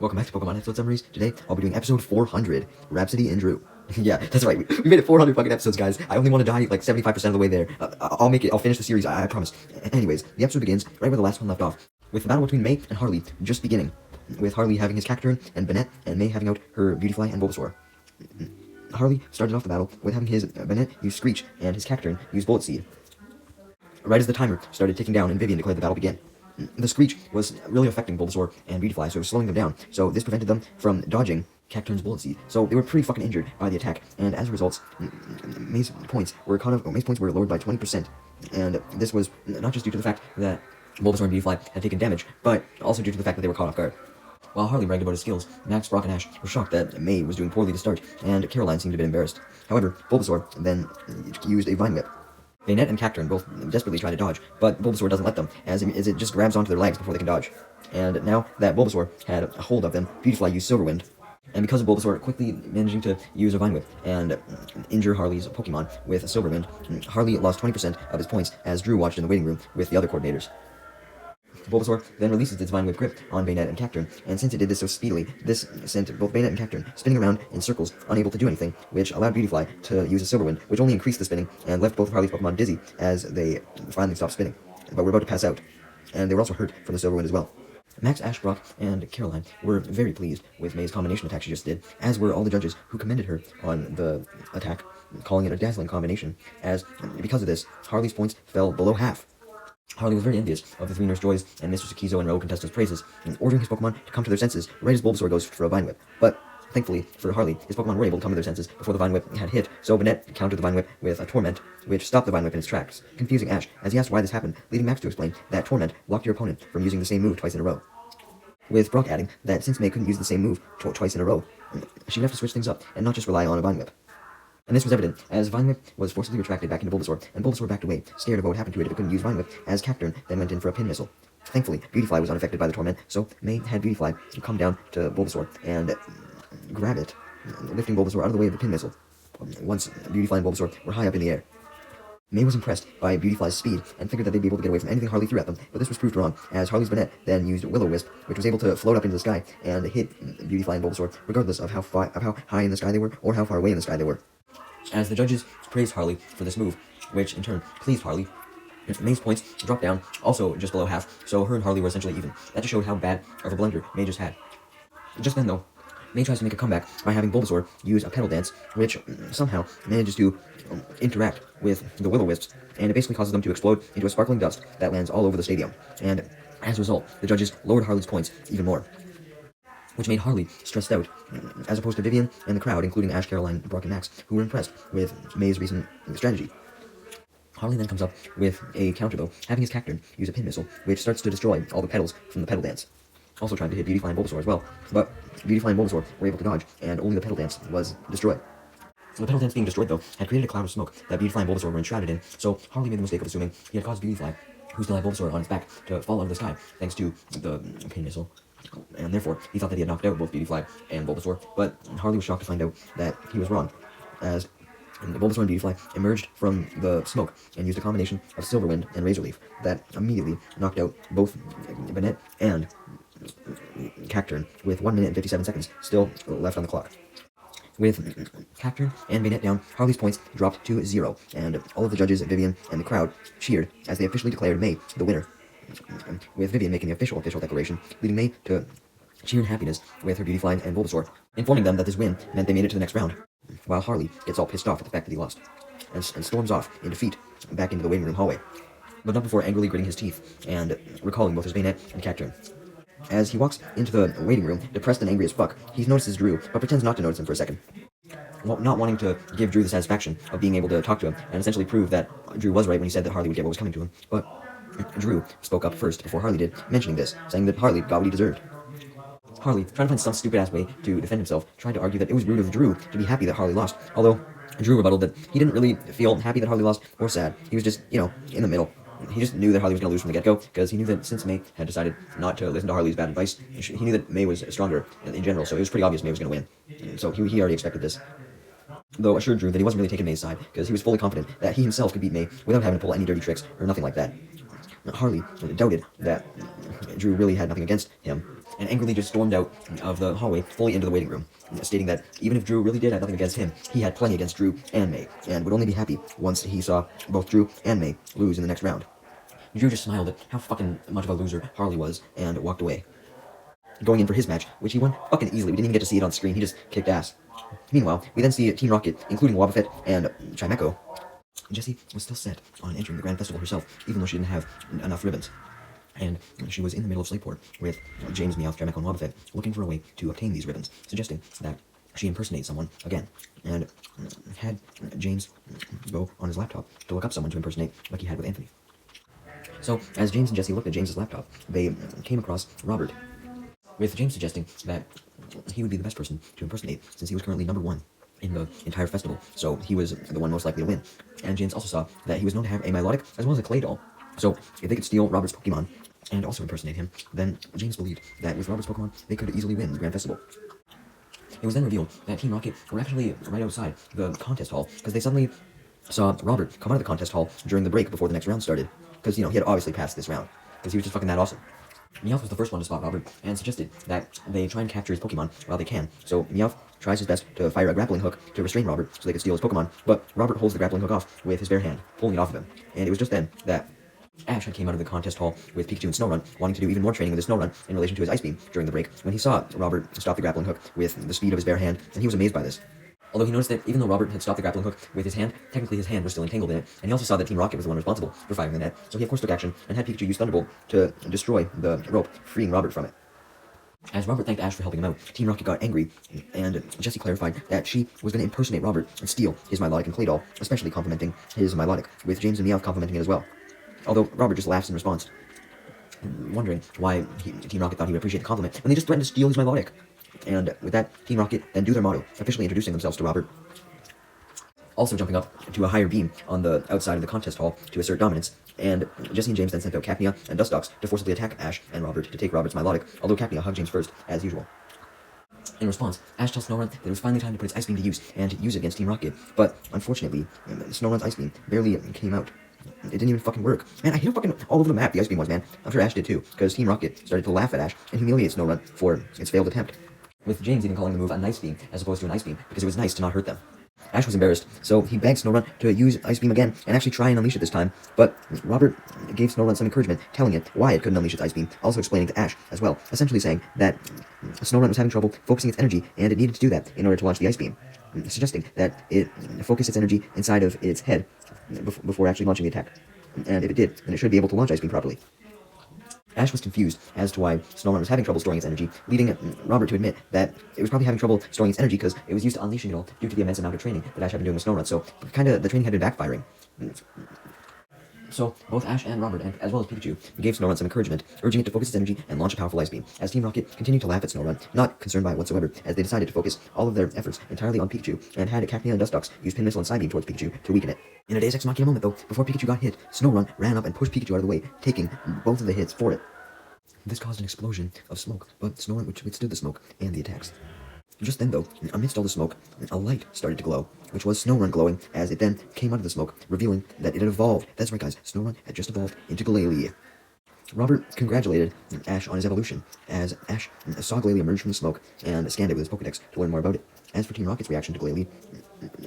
Welcome back to Pokemon episode summaries. Today, I'll be doing episode 400, Rhapsody and Drew. Yeah, that's right. We made it 400 fucking episodes, guys. I only want to die like 75% of the way there. I'll make it. I'll finish the series. I promise. Anyways, the episode begins right where the last one left off, with the battle between May and Harley just beginning, with Harley having his Cacturne and Banette, and May having out her Beautyfly and Bulbasaur. Harley started off the battle with having his Banette use Screech and his Cacturne use Bullet Seed. Right as the timer started ticking down and Vivian declared the battle begin. The Screech was really affecting Bulbasaur and Beautyfly, so it was slowing them down, so this prevented them from dodging Cacturne's Bullet Seed. So they were pretty fucking injured by the attack, and as a result, May's points were lowered by 20%, and this was not just due to the fact that Bulbasaur and Beautyfly had taken damage, but also due to the fact that they were caught off guard. While Harley bragged about his skills, Max, Brock, and Ash were shocked that May was doing poorly to start, and Caroline seemed a bit embarrassed. However, Bulbasaur then used a Vine Whip. Banette and Cacturne both desperately try to dodge, but Bulbasaur doesn't let them, as it just grabs onto their legs before they can dodge. And now that Bulbasaur had a hold of them, Beautyfly used Silver Wind. And because of Bulbasaur quickly managing to use a Vine Whip and injure Harley's Pokemon with Silver Wind, Harley lost 20% of his points as Drew watched in the waiting room with the other coordinators. Bulbasaur then releases its Vine Whip grip on Banette and Cacturne, and since it did this so speedily, this sent both Banette and Cacturne spinning around in circles, unable to do anything, which allowed Beautyfly to use a Silver Wind, which only increased the spinning, and left both of Harley's Pokemon dizzy as they finally stopped spinning, but were about to pass out. And they were also hurt from the Silver Wind as well. Max, Ash, Brock, and Caroline were very pleased with May's combination attack she just did, as were all the judges who commended her on the attack, calling it a dazzling combination, as because of this, Harley's points fell below half. Harley was very envious of the three Nurse Joys and Mr. Sakizo and row contestants' praises, and ordering his Pokemon to come to their senses right as Bulbasaur goes for a Vine Whip. But, thankfully for Harley, his Pokemon were able to come to their senses before the Vine Whip had hit, so Banette countered the Vine Whip with a Torment, which stopped the Vine Whip in its tracks, confusing Ash, as he asked why this happened, leading Max to explain that Torment blocked your opponent from using the same move twice in a row. With Brock adding that since May couldn't use the same move twice in a row, she would have to switch things up and not just rely on a Vine Whip. And this was evident, as Vine Whip was forcibly retracted back into Bulbasaur, and Bulbasaur backed away, scared of what would happen to it if it couldn't use Vine Whip, as Cacturne then went in for a Pin Missile. Thankfully, Beautyfly was unaffected by the Torment, so May had Beautyfly come down to Bulbasaur and grab it, lifting Bulbasaur out of the way of the Pin Missile, once Beautyfly and Bulbasaur were high up in the air. May was impressed by Beautyfly's speed, and figured that they'd be able to get away from anything Harley threw at them, but this was proved wrong, as Harley's Banette then used Will-O-Wisp, which was able to float up into the sky and hit Beautyfly and Bulbasaur, regardless of how high in the sky they were, or how far away in the sky they were. As the judges praised Harley for this move, which in turn pleased Harley, May's points dropped down, also just below half, so her and Harley were essentially even. That just showed how bad of a blunder May just had. Just then though, May tries to make a comeback by having Bulbasaur use a Petal Dance, which somehow manages to interact with the Will-O-Wisps, and it basically causes them to explode into a sparkling dust that lands all over the stadium. And as a result, the judges lowered Harley's points even more, which made Harley stressed out, as opposed to Vivian and the crowd, including Ash, Caroline, Brock, and Max, who were impressed with May's recent strategy. Harley then comes up with a counter though, having his Cacturne use a Pin Missile, which starts to destroy all the petals from the Petal Dance. Also trying to hit Beautyfly and Bulbasaur as well, but Beautyfly and Bulbasaur were able to dodge, and only the Petal Dance was destroyed. The Petal Dance being destroyed though, had created a cloud of smoke that Beautyfly and Bulbasaur were enshrouded in, so Harley made the mistake of assuming he had caused Beautyfly, who still had Bulbasaur on its back, to fall out of the sky, thanks to the Pin Missile. And therefore, he thought that he had knocked out both Beautyfly and Bulbasaur, but Harley was shocked to find out that he was wrong, as Bulbasaur and Beautyfly emerged from the smoke and used a combination of Silver Wind and Razor Leaf that immediately knocked out both Banette and Cacturne with 1 minute and 57 seconds still left on the clock. With Cacturne and Banette down, Harley's points dropped to 0, and all of the judges, Vivian, and the crowd cheered as they officially declared May the winner, with Vivian making the official declaration, leading May to cheer in happiness with her Beautyfly and Bulbasaur, informing them that this win meant they made it to the next round, while Harley gets all pissed off at the fact that he lost, and storms off in defeat back into the waiting room hallway, but not before angrily gritting his teeth and recalling both his Banette and Cacturne. As he walks into the waiting room, depressed and angry as fuck, he notices Drew, but pretends not to notice him for a second, not wanting to give Drew the satisfaction of being able to talk to him, and essentially prove that Drew was right when he said that Harley would get what was coming to him. But Drew spoke up first before Harley did, mentioning this, saying that Harley got what he deserved. Harley, trying to find some stupid-ass way to defend himself, tried to argue that it was rude of Drew to be happy that Harley lost, although Drew rebutted that he didn't really feel happy that Harley lost or sad. He was just, in the middle. He just knew that Harley was going to lose from the get-go, because he knew that since May had decided not to listen to Harley's bad advice, he knew that May was stronger in general, so it was pretty obvious May was going to win. So he already expected this. Though assured Drew that he wasn't really taking May's side, because he was fully confident that he himself could beat May without having to pull any dirty tricks or nothing like that. Harley doubted that Drew really had nothing against him, and angrily just stormed out of the hallway fully into the waiting room, stating that even if Drew really did have nothing against him, he had plenty against Drew and May, and would only be happy once he saw both Drew and May lose in the next round. Drew just smiled at how fucking much of a loser Harley was and walked away. Going in for his match, which he won fucking easily. We didn't even get to see it on screen. He just kicked ass. Meanwhile, we then see Team Rocket, including Wobbuffet and Chimecho. Jessie was still set on entering the Grand Festival herself, even though she didn't have enough ribbons. And she was in the middle of Slateport with James, Meowth, Chimecho, and Wobbuffet looking for a way to obtain these ribbons, suggesting that she impersonate someone again, and had James go on his laptop to look up someone to impersonate like he had with Anthony. So, as James and Jessie looked at James's laptop, they came across Robert, with James suggesting that he would be the best person to impersonate, since he was currently #1 in the entire festival, so he was the one most likely to win. And James also saw that he was known to have a Milotic as well as a Clay doll, so if they could steal Robert's Pokemon and also impersonate him, then James believed that with Robert's Pokemon, they could easily win the Grand Festival. It was then revealed that Team Rocket were actually right outside the contest hall, because they suddenly saw Robert come out of the contest hall during the break before the next round started, because, he had obviously passed this round, because he was just fucking that awesome. Meowth was the first one to spot Robert, and suggested that they try and capture his Pokemon while they can. So Meowth tries his best to fire a grappling hook to restrain Robert so they could steal his Pokemon, but Robert holds the grappling hook off with his bare hand, pulling it off of him. And it was just then that Ash had came out of the contest hall with Pikachu and Snorunt, wanting to do even more training with his Snorunt in relation to his Ice Beam during the break, when he saw Robert stop the grappling hook with the speed of his bare hand, and he was amazed by this. Although he noticed that even though Robert had stopped the grappling hook with his hand, technically his hand was still entangled in it, and he also saw that Team Rocket was the one responsible for firing the net, so he of course took action and had Pikachu use Thunderbolt to destroy the rope, freeing Robert from it. As Robert thanked Ash for helping him out, Team Rocket got angry, and Jessie clarified that she was going to impersonate Robert and steal his Milotic and Clay doll, especially complimenting his Milotic, with James and Meowth complimenting it as well. Although Robert just laughs in response, wondering why Team Rocket thought he would appreciate the compliment, and they just threatened to steal his Milotic. And with that, Team Rocket then do their motto, officially introducing themselves to Robert. Also jumping up to a higher beam on the outside of the contest hall to assert dominance, and Jessie and James then sent out Cacnea and Dustox to forcibly attack Ash and Robert to take Robert's Milotic, although Cacnea hugged James first, as usual. In response, Ash tells Snorunt that it was finally time to put its Ice Beam to use and use it against Team Rocket, but unfortunately, Snorunt's Ice Beam barely came out. It didn't even fucking work. Man, I hit fucking all over the map the Ice Beam was, man. I'm sure Ash did too, because Team Rocket started to laugh at Ash and humiliate Snorunt for its failed attempt, with James even calling the move a Nice Beam as opposed to an Ice Beam, because it was nice to not hurt them. Ash was embarrassed, so he begged Snorunt to use Ice Beam again and actually try and unleash it this time, but Robert gave Snorunt some encouragement, telling it why it couldn't unleash its Ice Beam, also explaining to Ash as well, essentially saying that Snorunt was having trouble focusing its energy, and it needed to do that in order to launch the Ice Beam, suggesting that it focus its energy inside of its head before actually launching the attack. And if it did, then it should be able to launch Ice Beam properly. Ash was confused as to why Snorunt was having trouble storing its energy, leading Robert to admit that it was probably having trouble storing its energy because it was used to unleashing it all due to the immense amount of training that Ash had been doing with Snorunt, so kinda the training had been backfiring. So, both Ash and Robert, and as well as Pikachu, gave Snorunt some encouragement, urging it to focus its energy and launch a powerful Ice Beam, as Team Rocket continued to laugh at Snorunt, not concerned by it whatsoever, as they decided to focus all of their efforts entirely on Pikachu, and had Cacnea and Dustox use Pin Missile and Psybeam towards Pikachu to weaken it. In a Deus Ex Machina moment, though, before Pikachu got hit, Snorunt ran up and pushed Pikachu out of the way, taking both of the hits for it. This caused an explosion of smoke, but Snorunt withstood the smoke and the attacks. Just then, though, amidst all the smoke, a light started to glow, which was Snorunt glowing, as it then came out of the smoke, revealing that it had evolved. That's right, guys, Snorunt had just evolved into Glalie. Robert congratulated Ash on his evolution, as Ash saw Glalie emerge from the smoke and scanned it with his Pokedex to learn more about it. As for Team Rocket's reaction to Glalie,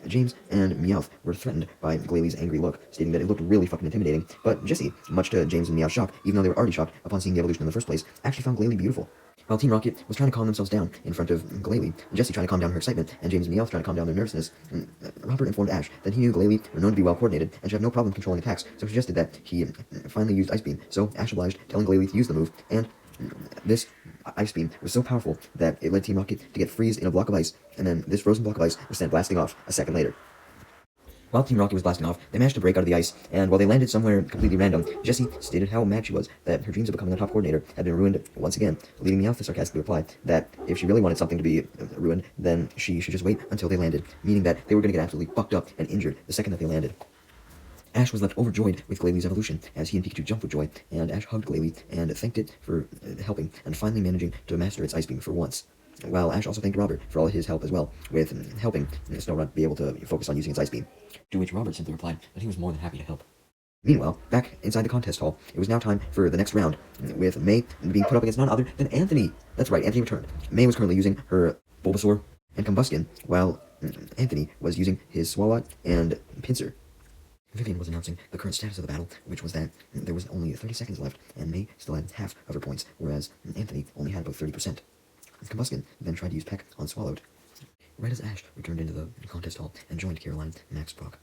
James and Meowth were threatened by Glalie's angry look, stating that it looked really fucking intimidating, but Jessie, much to James and Meowth's shock, even though they were already shocked upon seeing the evolution in the first place, actually found Glalie beautiful. While Team Rocket was trying to calm themselves down in front of Glalie, Jessie trying to calm down her excitement, and James and Meowth trying to calm down their nervousness, Robert informed Ash that he knew Glalie were known to be well coordinated and should have no problem controlling attacks, so suggested that he finally used Ice Beam, so Ash obliged, telling Glalie to use the move, and this Ice Beam was so powerful that it led Team Rocket to get freezed in a block of ice, and then this frozen block of ice was sent blasting off a second later. While Team Rocket was blasting off, they managed to break out of the ice, and while they landed somewhere completely random, Jessie stated how mad she was that her dreams of becoming a top coordinator had been ruined once again, leading Meowth to sarcastically reply that if she really wanted something to be ruined, then she should just wait until they landed, meaning that they were going to get absolutely fucked up and injured the second that they landed. Ash was left overjoyed with Glalie's evolution, as he and Pikachu jumped with joy, and Ash hugged Glalie and thanked it for helping and finally managing to master its Ice Beam for once. While Ash also thanked Robert for all his help as well, with helping Snorunt be able to focus on using its Ice Beam. To which Robert simply replied that he was more than happy to help. Meanwhile, back inside the contest hall, it was now time for the next round, with May being put up against none other than Anthony. That's right, Anthony returned. May was currently using her Bulbasaur and Combuskin, while Anthony was using his Swalot and Pinsir. Vivian was announcing the current status of the battle, which was that there was only 30 seconds left, and May still had half of her points, whereas Anthony only had about 30%. Combuskin then tried to use Peck on Swallowed. Right as Ash returned into the contest hall and joined Caroline, Max, Brock.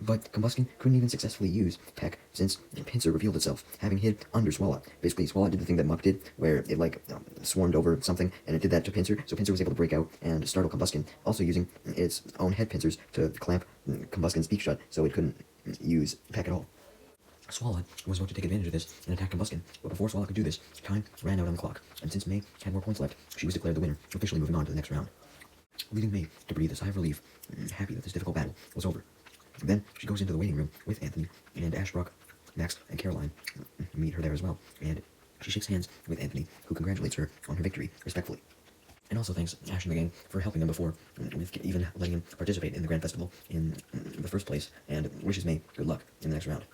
But Combuskin couldn't even successfully use Peck since Pinsir revealed itself, having hid under Swalot. Basically, Swalot did the thing that Muck did, where it swarmed over something, and it did that to Pinsir, so Pinsir was able to break out and startle Combuskin, also using its own head pincers to clamp Combuskin's beak shut, so it couldn't use Peck at all. Swalot was about to take advantage of this and attack Combuskin, but before Swalot could do this, time ran out on the clock, and since May had more points left, she was declared the winner, officially moving on to the next round, leaving May to breathe a sigh of relief, happy that this difficult battle was over. Then she goes into the waiting room with Anthony, and Ash, Brock, Max, and Caroline meet her there as well, and she shakes hands with Anthony, who congratulates her on her victory respectfully. And also thanks Ash and the gang for helping them before, with even letting him participate in the Grand Festival in the first place, and wishes May good luck in the next round.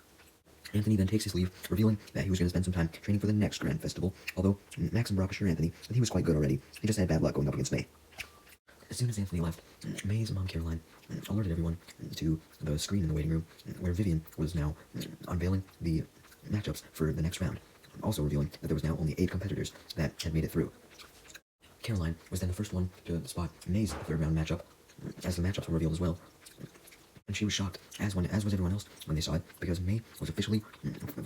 Anthony then takes his leave, revealing that he was going to spend some time training for the next Grand Festival, although Max and Brock assure Anthony that he was quite good already. He just had bad luck going up against May. As soon as Anthony left, May's mom Caroline alerted everyone to the screen in the waiting room, where Vivian was now unveiling the matchups for the next round, also revealing that there was now only 8 competitors that had made it through. Caroline was then the first one to spot May's third round matchup, as the matchups were revealed as well, and she was shocked, as was everyone else when they saw it, because May was officially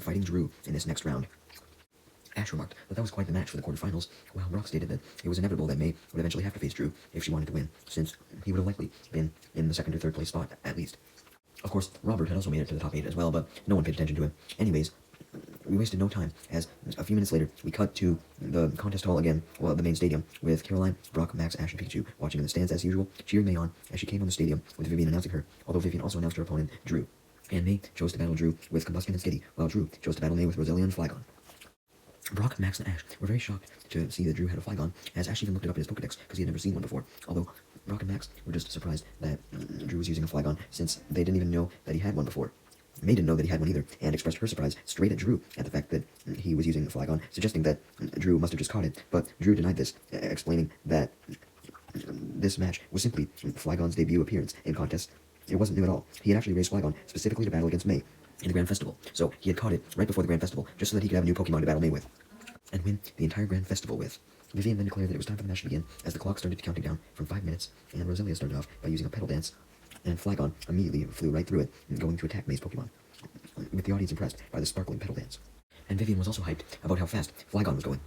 fighting Drew in this next round. Ash remarked that was quite the match for the quarterfinals, while Brock stated that it was inevitable that May would eventually have to face Drew if she wanted to win, since he would have likely been in the second or third place spot, at least. Of course, Robert had also made it to the top 8 as well, but no one paid attention to him. Anyways, we wasted no time, as a few minutes later, we cut to the contest hall again, the main stadium, with Caroline, Brock, Max, Ash, and Pikachu watching in the stands as usual, cheering May on as she came on the stadium, with Vivian announcing her, although Vivian also announced her opponent, Drew. And May chose to battle Drew with Combuskin and Skitty, while Drew chose to battle May with Roselia and Flygon. Brock, Max, and Ash were very shocked to see that Drew had a Flygon, as Ash even looked it up in his Pokedex because he had never seen one before, although Brock and Max were just surprised that Drew was using a Flygon, since they didn't even know that he had one before. May didn't know that he had one either, and expressed her surprise straight at Drew at the fact that he was using a Flygon, suggesting that Drew must have just caught it, but Drew denied this, explaining that this match was simply Flygon's debut appearance in contests. It wasn't new at all. He had actually raised Flygon specifically to battle against May in the Grand Festival, so he had caught it right before the Grand Festival, just so that he could have a new Pokemon to battle May with, and win the entire Grand Festival with. Vivian then declared that it was time for the match to begin, as the clock started counting down from 5 minutes, and Roselia started off by using a Petal Dance, and Flygon immediately flew right through it, going to attack May's Pokemon, with the audience impressed by the sparkling Petal Dance. And Vivian was also hyped about how fast Flygon was going,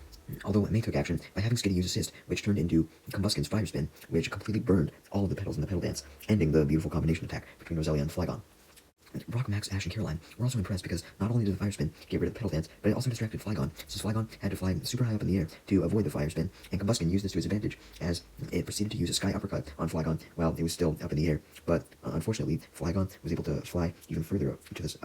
although May took action by having Skitty use Assist, which turned into Combuskin's Fire Spin, which completely burned all of the petals in the Petal Dance, ending the beautiful combination attack between Roselia and Flygon. Brock, Max, Ash, and Caroline were also impressed because not only did the Fire Spin get rid of the Petal Dance, but it also distracted Flygon, since Flygon had to fly super high up in the air to avoid the Fire Spin, and Combuskin used this to his advantage, as it proceeded to use a Sky Uppercut on Flygon while it was still up in the air. But unfortunately, Flygon was able to fly even further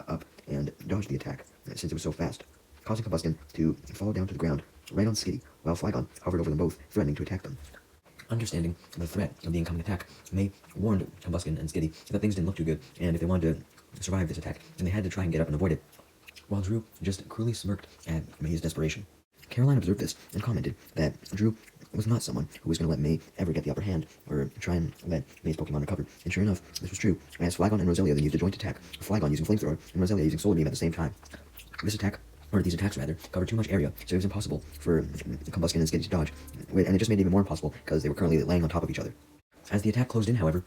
up and dodge the attack, since it was so fast, causing Combuskin to fall down to the ground right on Skitty, while Flygon hovered over them both, threatening to attack them. Understanding the threat of the incoming attack, May warned Combuskin and Skitty that things didn't look too good, and if they wanted to survive this attack, then they had to try and get up and avoid it, while Drew just cruelly smirked at May's desperation. Caroline observed this and commented that Drew was not someone who was going to let May ever get the upper hand, or try and let May's Pokemon recover, and sure enough, this was true, as Flygon and Roselia then used a joint attack, Flygon using Flamethrower, and Roselia using Solar Beam at the same time. These attacks covered too much area, so it was impossible for Combuskin and Skitty to dodge, and it just made it even more impossible because they were currently laying on top of each other. As the attack closed in, however,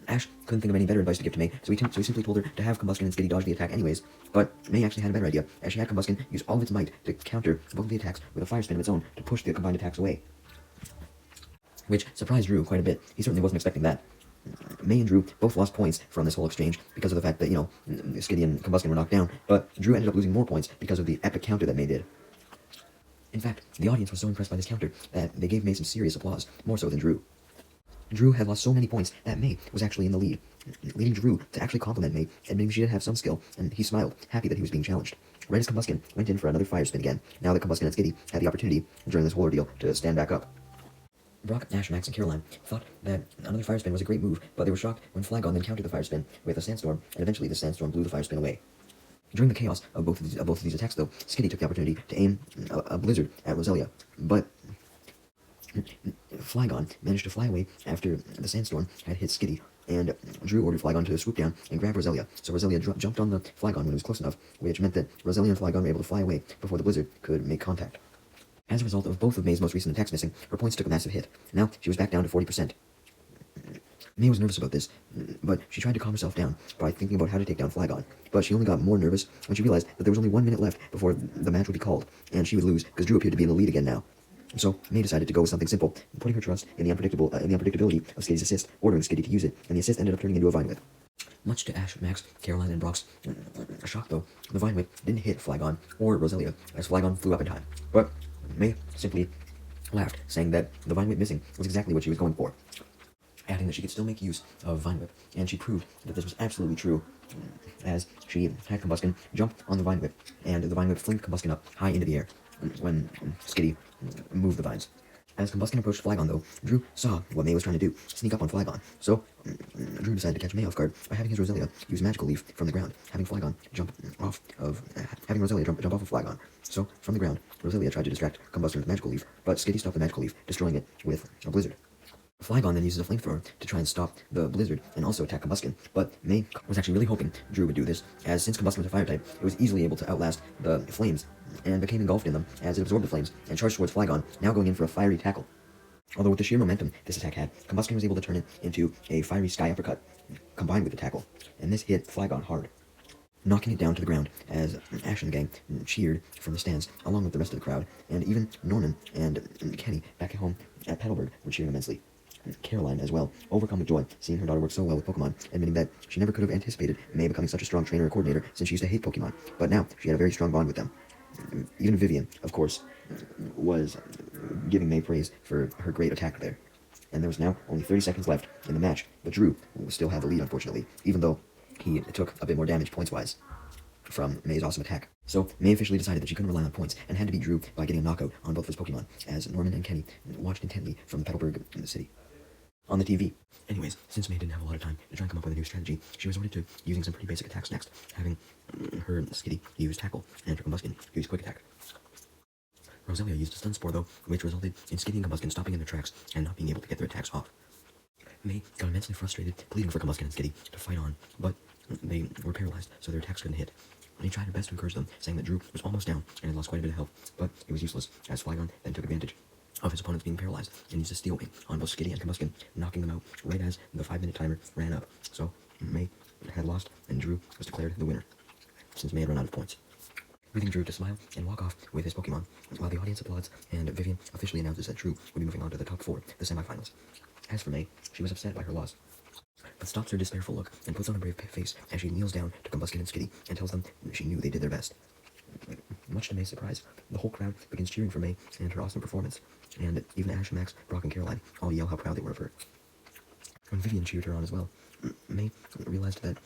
Ash couldn't think of any better advice to give to May, so he simply told her to have Combuskin and Skitty dodge the attack anyways, but May actually had a better idea, as she had Combuskin use all of its might to counter both of the attacks with a Fire Spin of its own to push the combined attacks away, which surprised Drew quite a bit. He certainly wasn't expecting that. May and Drew both lost points from this whole exchange because of the fact that, Skitty and Combuskin were knocked down, but Drew ended up losing more points because of the epic counter that May did. In fact, the audience was so impressed by this counter that they gave May some serious applause, more so than Drew. Drew had lost so many points that May was actually in the lead, leading Drew to actually compliment May, admitting she did have some skill, and he smiled, happy that he was being challenged. Right as Combuskin went in for another Fire Spin again, now that Combuskin and Skitty had the opportunity during this whole ordeal to stand back up. Brock, Ash, Max, and Caroline thought that another fire spin was a great move, but they were shocked when Flygon then countered the fire spin with a sandstorm, and eventually the sandstorm blew the fire spin away. During the chaos of both of these attacks, though, Skitty took the opportunity to aim a blizzard at Roselia, but Flygon managed to fly away after the sandstorm had hit Skitty, and Drew ordered Flygon to swoop down and grab Roselia. So Roselia jumped on the Flygon when it was close enough, which meant that Roselia and Flygon were able to fly away before the blizzard could make contact. As a result of both of May's most recent attacks missing, her points took a massive hit. Now she was back down to 40%. May was nervous about this, but she tried to calm herself down by thinking about how to take down Flygon. But she only got more nervous when she realized that there was only 1 minute left before the match would be called, and she would lose because Drew appeared to be in the lead again now. So May decided to go with something simple, putting her trust in the unpredictability of Skitty's assist, ordering Skitty to use it, and the assist ended up turning into a Vine Whip. Much to Ash, Max, Caroline, and Brock's shock, though, the Vine Whip didn't hit Flygon or Roselia as Flygon flew up in time. But May simply laughed, saying that the Vine Whip missing was exactly what she was going for, adding that she could still make use of Vine Whip, and she proved that this was absolutely true, as she had Combuskin jump on the Vine Whip, and the Vine Whip flinged Combuskin up high into the air when Skitty moved the vines. As Combuskin approached Flygon, though, Drew saw what May was trying to do, sneak up on Flygon. So Drew decided to catch May off guard by having his Roselia use Magical Leaf from the ground, having Roselia jump off of Flygon. So from the ground, Roselia tried to distract Combuskin with Magical Leaf, but Skitty stopped the Magical Leaf, destroying it with a Blizzard. Flygon then uses a flamethrower to try and stop the blizzard and also attack Combuskin, but May was actually really hoping Drew would do this, as since Combuskin was a fire type, it was easily able to outlast the flames, and became engulfed in them as it absorbed the flames, and charged towards Flygon, now going in for a fiery tackle. Although with the sheer momentum this attack had, Combuskin was able to turn it into a fiery sky uppercut, combined with the tackle, and this hit Flygon hard, knocking it down to the ground as Ash and the gang cheered from the stands, along with the rest of the crowd, and even Norman and Kenny back at home at Petalburg were cheering immensely. Caroline, as well, overcome with joy, seeing her daughter work so well with Pokemon, admitting that she never could have anticipated May becoming such a strong trainer or coordinator since she used to hate Pokemon, but now she had a very strong bond with them. Even Vivian, of course, was giving May praise for her great attack there. And there was now only 30 seconds left in the match, but Drew still had the lead, unfortunately, even though he took a bit more damage points-wise from May's awesome attack. So May officially decided that she couldn't rely on points and had to beat Drew by getting a knockout on both of his Pokemon, as Norman and Kenny watched intently from Petalburg in the city on the TV. Anyways, since May didn't have a lot of time to try and come up with a new strategy, she resorted to using some pretty basic attacks next, having her Skitty use Tackle and her Combuskin use Quick Attack. Roselia used a Stun Spore, though, which resulted in Skitty and Combuskin stopping in their tracks and not being able to get their attacks off. May got immensely frustrated, pleading for Combuskin and Skitty to fight on, but they were paralyzed, so their attacks couldn't hit. He tried her best to encourage them, saying that Drew was almost down and had lost quite a bit of health, but it was useless, as Flygon then took advantage of his opponents being paralyzed and used a Steel Wing on both Skitty and Combuskin, knocking them out right as the 5-minute timer ran up. So May had lost, and Drew was declared the winner, since May had run out of points, leaving Drew to smile and walk off with his Pokemon, while the audience applauds and Vivian officially announces that Drew will be moving on to the top 4, the semifinals. As for May, she was upset by her loss, but stops her despairful look and puts on a brave face as she kneels down to Combuskin and Skitty and tells them she knew they did their best. Much to May's surprise, the whole crowd begins cheering for May and her awesome performance, and even Ash, Max, Brock, and Caroline all yell how proud they were of her. When Vivian cheered her on as well, May realized that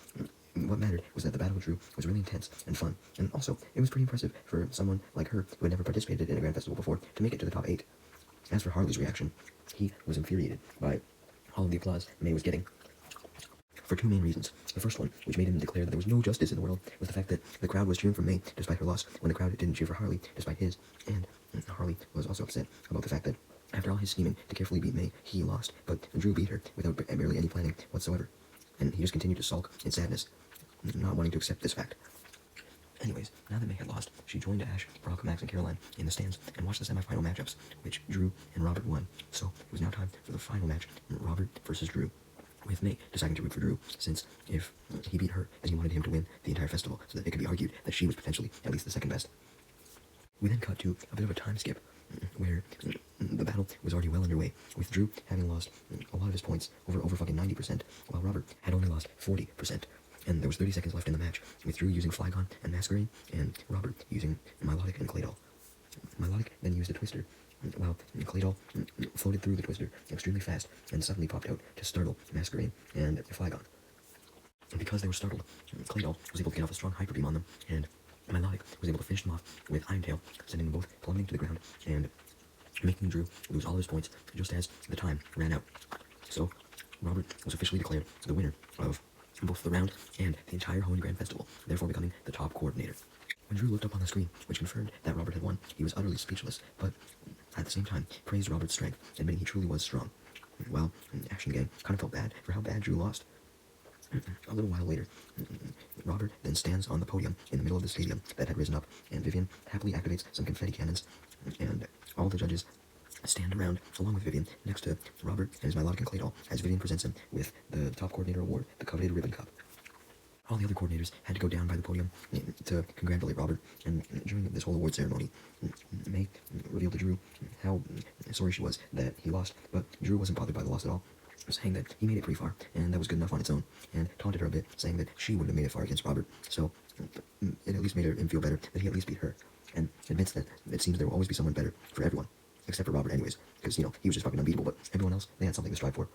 what mattered was that the battle with Drew was really intense and fun, and also it was pretty impressive for someone like her who had never participated in a Grand Festival before to make it to the top 8. As for Harley's reaction, he was infuriated by all of the applause May was getting, for 2 main reasons. The first one, which made him declare that there was no justice in the world, was the fact that the crowd was cheering for May despite her loss, when the crowd didn't cheer for Harley despite his, and Harley was also upset about the fact that after all his scheming to carefully beat May, he lost, but Drew beat her without barely any planning whatsoever, and he just continued to sulk in sadness, not wanting to accept this fact. Anyways, now that May had lost, she joined Ash, Brock, Max, and Caroline in the stands and watched the semifinal matchups, which Drew and Robert won. So it was now time for the final match, Robert versus Drew, with May deciding to root for Drew, since if he beat her, then he wanted him to win the entire festival, so that it could be argued that she was potentially at least the second best. We then cut to a bit of a time skip, where the battle was already well underway, with Drew having lost a lot of his points, over fucking 90%, while Robert had only lost 40%. And there was 30 seconds left in the match, with Drew using Flygon and Masquerain, and Robert using Milotic and Claydol. Milotic then used a Twister, while Claydol floated through the Twister extremely fast and suddenly popped out to startle Masquerain and Flygon. And because they were startled, Claydol was able to get off a strong Hyper Beam on them, and Milotic was able to finish them off with Iron Tail, sending them both plummeting to the ground, and making Drew lose all of his points just as the time ran out. So, Robert was officially declared the winner of both the round and the entire Halloween Grand Festival, therefore becoming the top coordinator. When Drew looked up on the screen, which confirmed that Robert had won, he was utterly speechless, but at the same time praised Robert's strength, admitting he truly was strong. Well, Ash and the gang kind of felt bad for how bad Drew lost. A little while later, Robert then stands on the podium in the middle of the stadium that had risen up, and Vivian happily activates some confetti cannons, and all the judges stand around, along with Vivian, next to Robert and his melodic and clay doll, as Vivian presents him with the top coordinator award, the coveted ribbon cup. All the other coordinators had to go down by the podium to congratulate Robert, and during this whole award ceremony, May revealed to Drew how sorry she was that he lost, but Drew wasn't bothered by the loss at all, saying that he made it pretty far, and that was good enough on its own, and taunted her a bit, saying that she wouldn't have made it far against Robert, so it at least made him feel better that he at least beat her, and admits that it seems there will always be someone better for everyone, except for Robert anyways, because, he was just fucking unbeatable, but everyone else, they had something to strive for.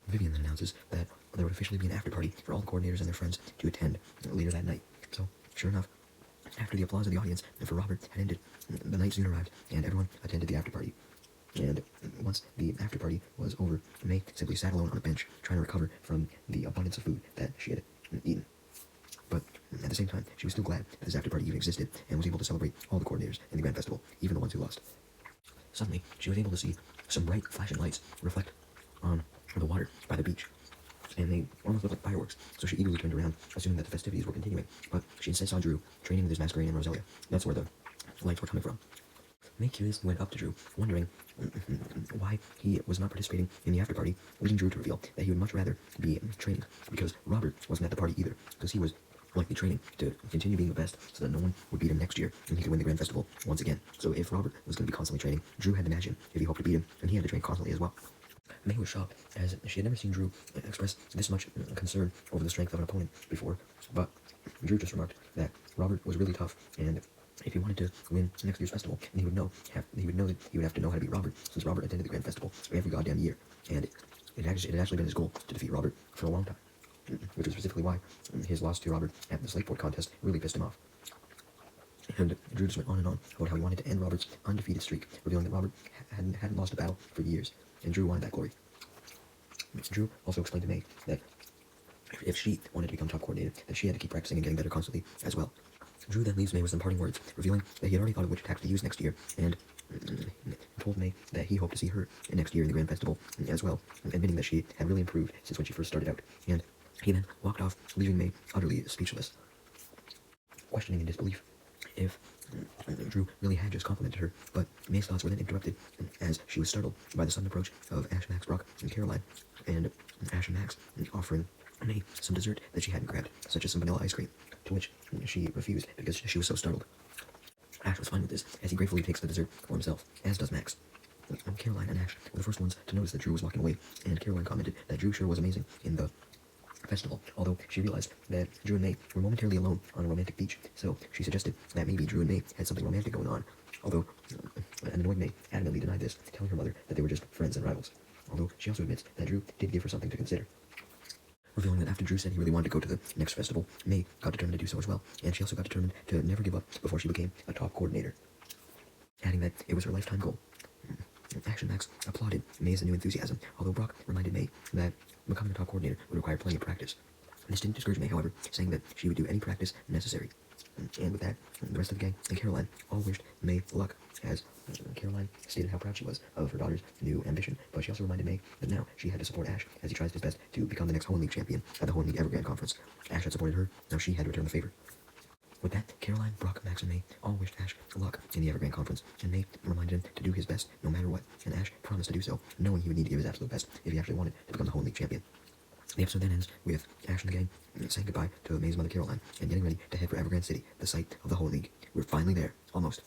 Vivian then announces that there would officially be an after-party for all the coordinators and their friends to attend later that night. So, sure enough, after the applause of the audience for Robert had ended, the night soon arrived, and everyone attended the after-party. And once the after-party was over, May simply sat alone on a bench, trying to recover from the abundance of food that she had eaten. But at the same time, she was still glad that this after-party even existed, and was able to celebrate all the coordinators in the Grand Festival, even the ones who lost. Suddenly, she was able to see some bright flashing lights reflect on the water by the beach, and they almost looked like fireworks, so she eagerly turned around, assuming that the festivities were continuing, but she instead saw Drew training with his masquerade and Roselia. That's where the lights were coming from. May curiously went up to Drew, wondering why he was not participating in the after-party, leading Drew to reveal that he would much rather be training, because Robert wasn't at the party either, because he was likely training to continue being the best so that no one would beat him next year and he could win the Grand Festival once again. So if Robert was going to be constantly training, Drew had to match him if he hoped to beat him, and he had to train constantly as well. May was shocked, as she had never seen Drew express this much concern over the strength of an opponent before, but Drew just remarked that Robert was really tough, and if he wanted to win next year's festival, then he would know that he would have to know how to beat Robert, since Robert attended the Grand Festival every goddamn year, and it had actually been his goal to defeat Robert for a long time, which is specifically why his loss to Robert at the Slakeboard contest really pissed him off. And Drew just went on and on about how he wanted to end Robert's undefeated streak, revealing that Robert hadn't lost a battle for years, and Drew wanted that glory. Drew also explained to May that if she wanted to become top coordinator, that she had to keep practicing and getting better constantly as well. Drew then leaves May with some parting words, revealing that he had already thought of which attacks to use next year, and told May that he hoped to see her next year in the Grand Festival as well, admitting that she had really improved since when she first started out, and he then walked off, leaving May utterly speechless, questioning in disbelief if Drew really had just complimented her, but May's thoughts were then interrupted as she was startled by the sudden approach of Ash, Max, Brock, and Caroline, and Ash and Max offering May some dessert that she hadn't grabbed, such as some vanilla ice cream, to which she refused because she was so startled. Ash was fine with this, as he gratefully takes the dessert for himself, as does Max. Caroline and Ash were the first ones to notice that Drew was walking away, and Caroline commented that Drew sure was amazing in the festival, although she realized that Drew and May were momentarily alone on a romantic beach, so she suggested that maybe Drew and May had something romantic going on, although an annoyed May adamantly denied this, telling her mother that they were just friends and rivals, although she also admits that Drew did give her something to consider. Revealing that after Drew said he really wanted to go to the next festival, May got determined to do so as well, and she also got determined to never give up before she became a top coordinator, adding that it was her lifetime goal. Action Max applauded May's new enthusiasm, although Brock reminded May that becoming a top coordinator would require plenty of practice. This didn't discourage May, however, saying that she would do any practice necessary. And with that, the rest of the gang and Caroline all wished May luck, as Caroline stated how proud she was of her daughter's new ambition, but she also reminded May that now she had to support Ash as he tries his best to become the next Hoenn League champion at the Hoenn League Evergrande Conference. Ash had supported her, now she had to return the favor. With that, Caroline, Brock, Max, and May all wished Ash luck in the Evergrande Conference, and May reminded him to do his best no matter what, and Ash promised to do so, knowing he would need to give his absolute best if he actually wanted to become the Hoenn League champion. The episode then ends with Ash and the gang saying goodbye to May's mother Caroline and getting ready to head for Evergrande City, the site of the Hoenn League. We're finally there, almost.